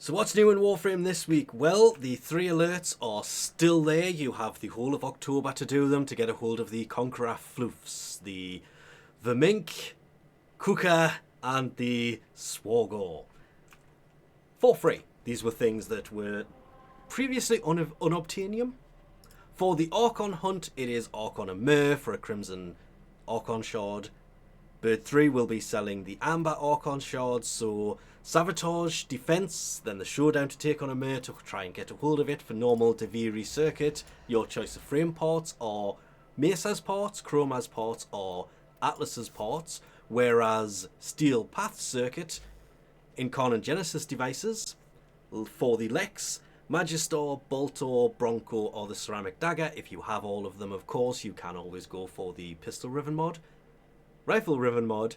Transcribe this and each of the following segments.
So what's new in Warframe this week? Well, the 3 alerts are still there. You have the whole of October to do them to get a hold of the Conqueror Floofs, the Vermink, Kuka, and the Swargor. For free. These were things that were previously unobtainium. For the Archon Hunt, it is Archon and Myr for a Crimson Archon Shard. Bird 3 will be selling the Amber Archon Shards, so Sabotage, Defense, then the Showdown to take on a Myr to try and get a hold of it for normal Duviri circuit. Your choice of frame parts are Mesa's parts, Chroma's parts, or Atlas's parts, whereas Steel Path circuit, Incarnate Genesis devices, for the Lex, Magister, Boltor, Bronco, or the Ceramic Dagger. If you have all of them, of course, you can always go for the Pistol Riven mod, Rifle Riven mod,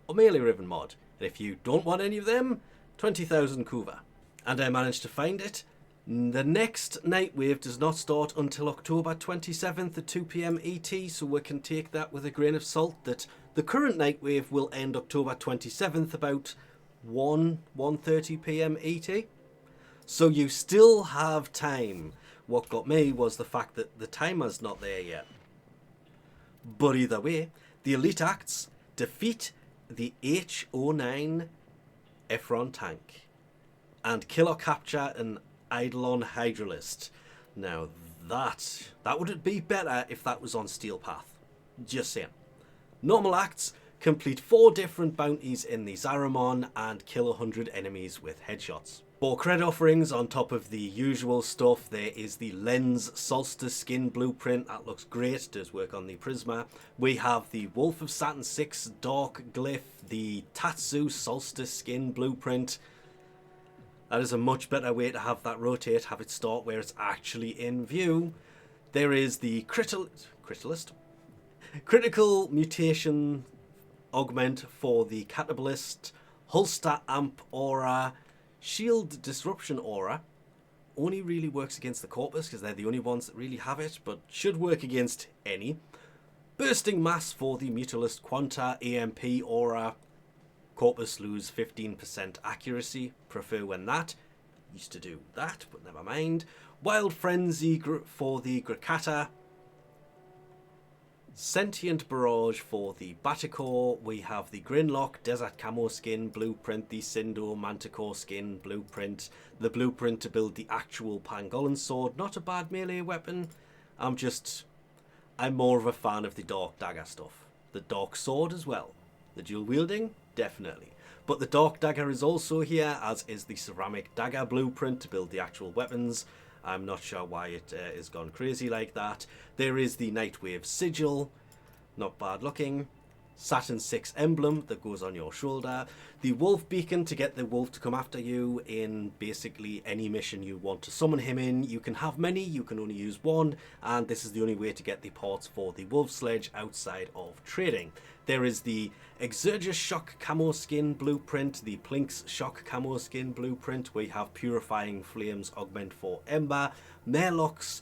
or Melee Riven mod. And if you don't want any of them, 20,000 Kuva. And I managed to find it. The next Nightwave does not start until October 27th at 2 PM ET, so we can take that with a grain of salt that the current Nightwave will end October 27th about 1:30 PM ET. So you still have time. What got me was the fact that the timer's not there yet. But either way, the Elite Acts defeat the H09 Ephron tank and kill or capture an Eidolon Hydralist. Now that would be better if that was on Steel Path. Just saying. Normal Acts complete 4 different bounties in the Zaramon and kill 100 enemies with headshots. 4 cred offerings on top of the usual stuff. There is the Lens Solstice skin blueprint. That looks great. Does work on the Prisma. We have the Wolf of Saturn 6 Dark Glyph. The Tatsu Solstice skin blueprint. That is a much better way to have that rotate. Have it start where it's actually in view. There is the Critical Mutation Augment for the Catabolist. Holster Amp Aura. Shield Disruption Aura only really works against the Corpus because they're the only ones that really have it, but should work against any. Bursting Mass for the Mutalist Quanta EMP Aura. Corpus lose 15% accuracy. Prefer when that. Used to do that, but never mind. Wild Frenzy for the Grakata. Sentient Barrage for the Baticore. We have the Grinlock Desert Camo skin blueprint, the Sindo Manticore skin blueprint, the blueprint to build the actual Pangolin sword. Not a bad melee weapon. I'm more of a fan of the Dark Dagger stuff. The Dark Sword as well. The dual wielding, definitely. But the Dark Dagger is also here, as is the Ceramic Dagger blueprint to build the actual weapons. I'm not sure why it is gone crazy like that. There is the Nightwave Sigil, not bad looking. Saturn 6 emblem that goes on your shoulder. The Wolf Beacon to get the wolf to come after you in basically any mission you want to summon him in. You can have many, you can only use one, and this is the only way to get the parts for the Wolf Sledge outside of trading. There is the Exurgus Shock Camo Skin Blueprint, the Plinks Shock Camo Skin Blueprint. We have Purifying Flames Augment for Ember, Merlocks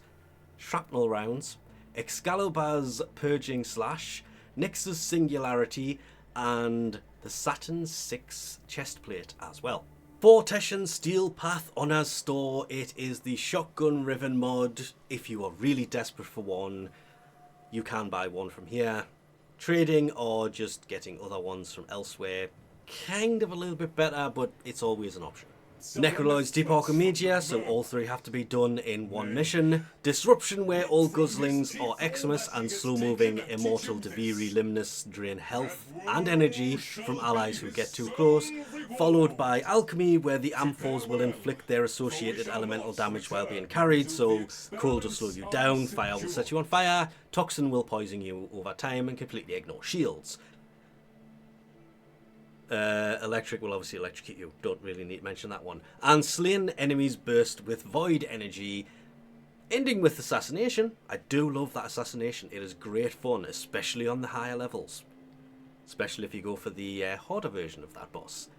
Shrapnel Rounds, Excalibur's Purging Slash, Nyx's Singularity, and the Saturn 6 chestplate as well. For Teshin Steel Path Honours store, it is the Shotgun Riven mod. If you are really desperate for one, you can buy one from here. Trading or just getting other ones from elsewhere, kind of a little bit better, but it's always an option. Necraloid's Deep Archimedea, so all 3 have to be done in one mission. Disruption, where all guzzlings are Xmas and slow-moving immortal Duviri Limnus drain health and energy from allies who get too close. Followed by Alchemy, where the Amphors will inflict their associated elemental damage while being carried, so Cold will slow you down, Fire will set you on fire, Toxin will poison you over time and completely ignore shields. Electric will obviously electrocute you. Don't really need to mention that one. And slain enemies burst with void energy, ending with assassination. I do love that assassination. It is great fun, especially on the higher levels. Especially if you go for the harder version of that boss.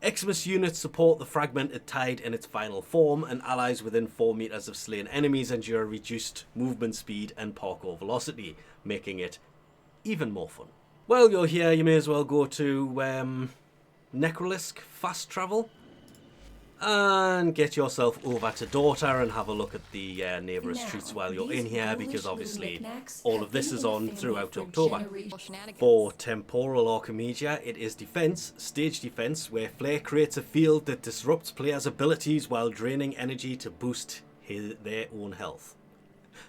Xmas units support the fragmented tide in its final form, and allies within 4 meters of slain enemies endure reduced movement speed and parkour velocity, making it even more fun. Well, you're here, you may as well go to Necralisk Fast Travel. And get yourself over to Daughter and have a look at the neighbourhood streets while you're in here, because obviously all of this is on throughout October. For Temporal archimedea, it is defense, stage defense, where Flare creates a field that disrupts players' abilities while draining energy to boost their own health.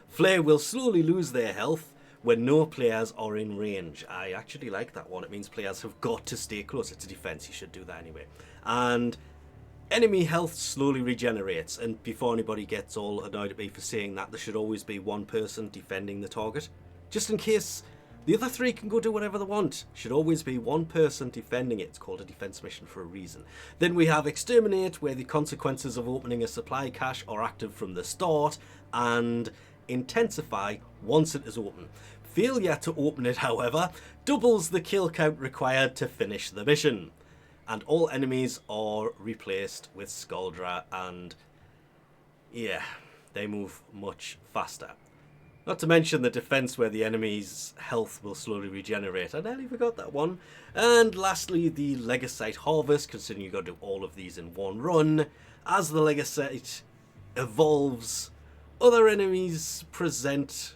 Flare will slowly lose their health when no players are in range. I actually like that one. It means players have got to stay close. It's a defense, you should do that anyway. And enemy health slowly regenerates, and before anybody gets all annoyed at me for saying that, there should always be one person defending the target, just in case the other three can go do whatever they want. Should always be one person defending it. It's called a defense mission for a reason. Then we have Exterminate, where the consequences of opening a supply cache are active from the start, and Intensify once it is open. Failure to open it, however, doubles the kill count required to finish the mission. And all enemies are replaced with Skuldra, and yeah, they move much faster. Not to mention the defense, where the enemy's health will slowly regenerate. I nearly forgot that one. And lastly, the Legasite Harvest, considering you've got to do all of these in one run. As the Legasite evolves, other enemies present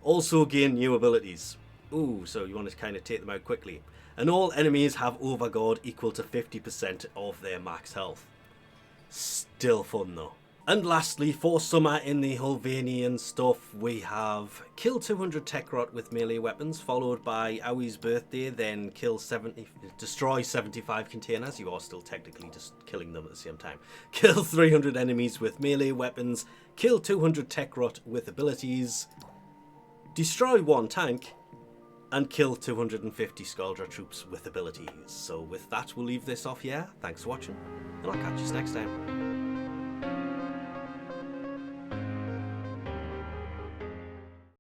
also gain new abilities. So you want to kind of take them out quickly. And all enemies have Overguard equal to 50% of their max health. Still fun though. And lastly, for summer in the Hulvanian stuff, we have kill 200 Techrot with melee weapons, followed by Owie's birthday, then destroy 75 containers. You are still technically just killing them at the same time. Kill 300 enemies with melee weapons, kill 200 Techrot with abilities, destroy 1 tank, and kill 250 Skuldra troops with abilities. So with that, we'll leave this off here. Thanks for watching, and I'll catch you next time.